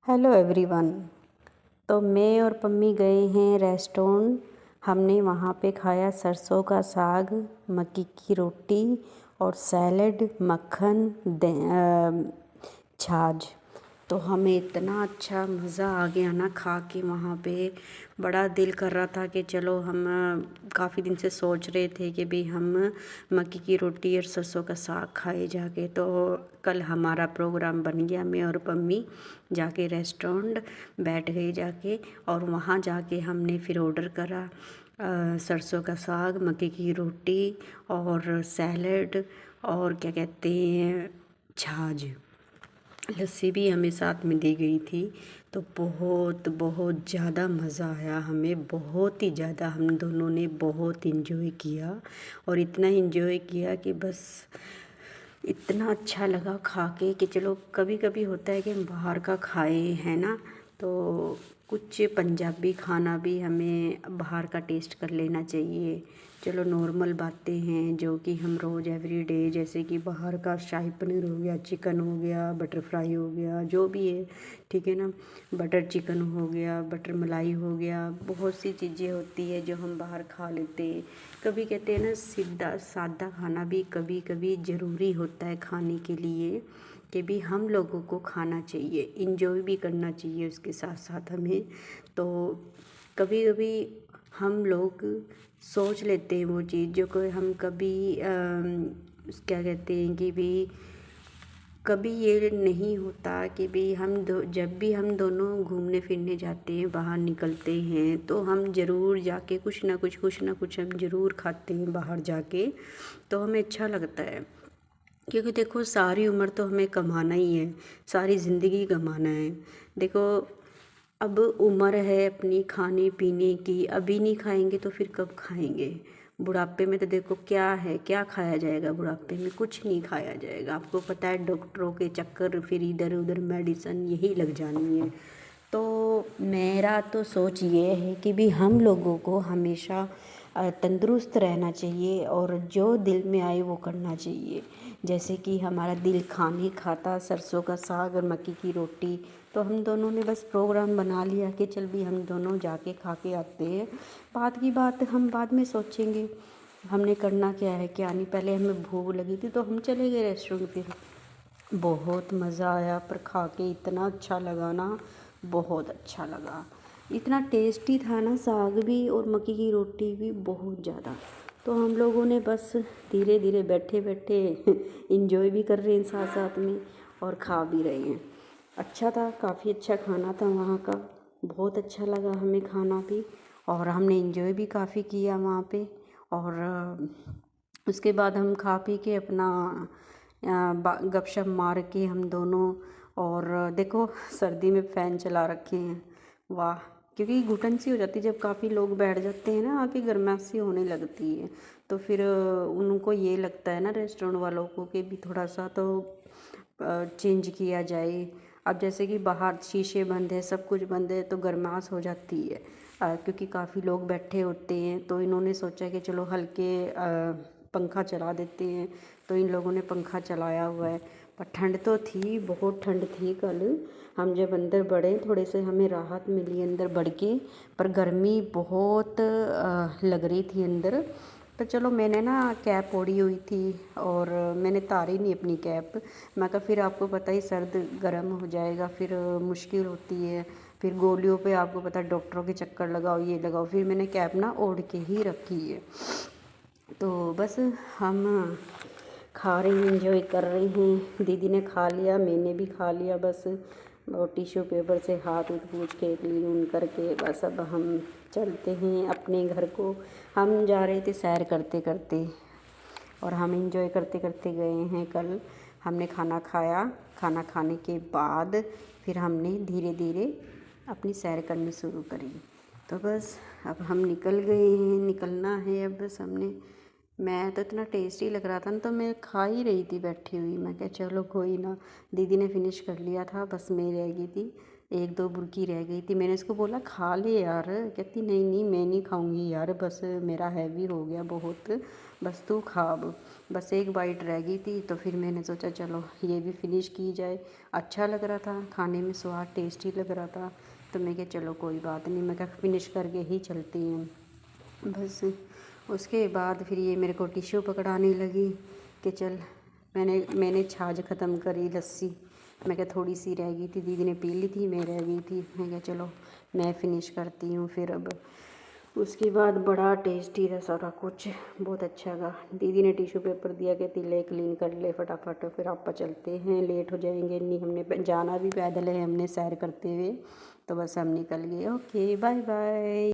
Hello everyone. तो मैं और पम्मी गए हैं रेस्टोरेंट। हमने वहाँ पे खाया सरसों का साग, मक्की की रोटी और सैलेड, मक्खन, छाछ। तो हमें इतना अच्छा मज़ा आ गया ना खा के वहाँ पे। बड़ा दिल कर रहा था कि चलो हम काफ़ी दिन से सोच रहे थे कि भी हम मक्की की रोटी और सरसों का साग खाए जाके। तो कल हमारा प्रोग्राम बन गया, मैं और पम्मी जाके रेस्टोरेंट बैठ गए जाके, और वहाँ जाके हमने फिर ऑर्डर करा सरसों का साग, मक्की की रोटी और सैलेड और क्या कहते हैं छाछ। लस्सी भी हमें साथ में दी गई थी। तो बहुत बहुत ज़्यादा मज़ा आया हमें, बहुत ही ज़्यादा। हम दोनों ने बहुत इन्जॉय किया और इतना इन्जॉय किया कि बस इतना अच्छा लगा खा के कि चलो कभी कभी होता है कि हम बाहर का खाए है ना, तो कुछ पंजाबी खाना भी हमें बाहर का टेस्ट कर लेना चाहिए। चलो नॉर्मल बातें हैं जो कि हम रोज़ एवरीडे, जैसे कि बाहर का शाही पनीर हो गया, चिकन हो गया, बटर फ्राई हो गया, जो भी है ठीक है ना, बटर चिकन हो गया, बटर मलाई हो गया, बहुत सी चीज़ें होती है जो हम बाहर खा लेते हैं। कभी कहते हैं ना सीधा सादा खाना भी कभी कभी ज़रूरी होता है खाने के लिए, कि भी हम लोगों को खाना चाहिए, इंजॉय भी करना चाहिए उसके साथ साथ हमें। तो कभी कभी हम लोग सोच लेते हैं वो चीज़ जो कि हम कभी क्या कहते हैं कि भी कभी ये नहीं होता कि भी जब भी हम दोनों घूमने फिरने जाते हैं, बाहर निकलते हैं, तो हम ज़रूर जाके कुछ ना कुछ हम ज़रूर खाते हैं बाहर जाके। तो हमें अच्छा लगता है, क्योंकि देखो सारी उम्र तो हमें कमाना ही है, सारी ज़िंदगी कमाना है। देखो अब उम्र है अपनी खाने पीने की, अभी नहीं खाएंगे तो फिर कब खाएंगे? बुढ़ापे में तो देखो क्या है, क्या खाया जाएगा बुढ़ापे में? कुछ नहीं खाया जाएगा। आपको पता है डॉक्टरों के चक्कर, फिर इधर उधर मेडिसिन यही लग जानी है। तो मेरा तो सोच ये है कि भी हम लोगों को हमेशा तंदुरुस्त रहना चाहिए और जो दिल में आए वो करना चाहिए। जैसे कि हमारा दिल खाने खाता सरसों का साग और मक्की की रोटी, तो हम दोनों ने बस प्रोग्राम बना लिया कि चल भी हम दोनों जाके खा के आते हैं। बात की बात हम बाद में सोचेंगे हमने करना क्या है क्या नहीं। पहले हमें भूख लगी थी तो हम चले गए रेस्टोरेंट पे। बहुत मज़ा आया, पर खा के इतना अच्छा लगा ना, बहुत अच्छा लगा। इतना टेस्टी था ना साग भी और मक्की की रोटी भी, बहुत ज़्यादा। तो हम लोगों ने बस धीरे धीरे बैठे बैठे इंजॉय भी कर रहे हैं साथ साथ में, और खा भी रहे हैं। अच्छा था, काफ़ी अच्छा खाना था वहाँ का, बहुत अच्छा लगा हमें खाना भी, और हमने इंजॉय भी काफ़ी किया वहाँ पे। और उसके बाद हम खा पी के अपना गपशप मार के हम दोनों, और देखो सर्दी में फ़ैन चला रखे हैं, वाह। क्योंकि घुटन सी हो जाती है जब काफ़ी लोग बैठ जाते हैं ना, आके गर्माहट सी होने लगती है। तो फिर उनको ये लगता है ना रेस्टोरेंट वालों को कि भी थोड़ा सा तो चेंज किया जाए। अब जैसे कि बाहर शीशे बंद है, सब कुछ बंद है, तो गर्माहट हो जाती है। क्योंकि काफ़ी लोग बैठे होते हैं, तो इन्होंने सोचा कि चलो हल्के पंखा चला देते हैं। तो इन लोगों ने पंखा चलाया हुआ है। पर ठंड तो थी, बहुत ठंड थी कल। हम जब अंदर बढ़े थोड़े से हमें राहत मिली अंदर बढ़ के, पर गर्मी बहुत लग रही थी अंदर। तो चलो मैंने ना कैप ओढ़ी हुई थी और मैंने तारी नहीं अपनी कैप। मैं कहा फिर आपको पता ही सर्द गर्म हो जाएगा, फिर मुश्किल होती है। फिर गोलियों पे आपको पता डॉक्टरों के चक्कर लगाओ, ये लगाओ, फिर मैंने कैप ना ओढ़ के ही रखी है। तो बस हम खा रहे हैं, इंजॉय कर रहे हैं। दीदी ने खा लिया, मैंने भी खा लिया। बस और टिश्यू पेपर से हाथ उठ पूछ के क्लीन करके बस अब हम चलते हैं अपने घर को। हम जा रहे थे सैर करते करते, और हम इंजॉय करते करते गए हैं। कल हमने खाना खाया, खाना खाने के बाद फिर हमने धीरे धीरे अपनी सैर करनी शुरू करी। तो बस अब हम निकल गए हैं, निकलना है अब बस हमने। मैं तो इतना टेस्टी लग रहा था ना, तो मैं खा ही रही थी बैठी हुई। मैं क्या चलो कोई ना, दीदी ने फिनिश कर लिया था, बस मैं रह गई थी, एक दो बुर्की रह गई थी। मैंने इसको बोला खा ले यार, कहती नहीं नहीं मैं नहीं खाऊंगी यार, बस मेरा हैवी हो गया बहुत, बस तू खा अब। बस एक बाइट रह गई थी, तो फिर मैंने सोचा चलो ये भी फिनिश की जाए। अच्छा लग रहा था खाने में, स्वाद टेस्टी लग रहा था, तो मैं क्या चलो कोई बात नहीं, मैं क्या फिनिश करके ही चलती हूँ। बस उसके बाद फिर ये मेरे को टिश्यू पकड़ाने लगी कि चल, मैंने छाछ ख़त्म करी लस्सी। मैं क्या थोड़ी सी रह गई थी, दीदी ने पी ली थी, मैं रह गई थी। मैं क्या चलो मैं फ़िनिश करती हूँ फिर अब। उसके बाद बड़ा टेस्टी था सारा कुछ, बहुत अच्छा था। दीदी ने टिश्यू पेपर दिया कि तिले क्लीन कर ले फटाफट, फिर आप चलते हैं, लेट हो जाएंगे। नहीं हमने जाना भी पैदल है, हमने सैर करते हुए, तो बस हम निकल गए। Okay bye bye.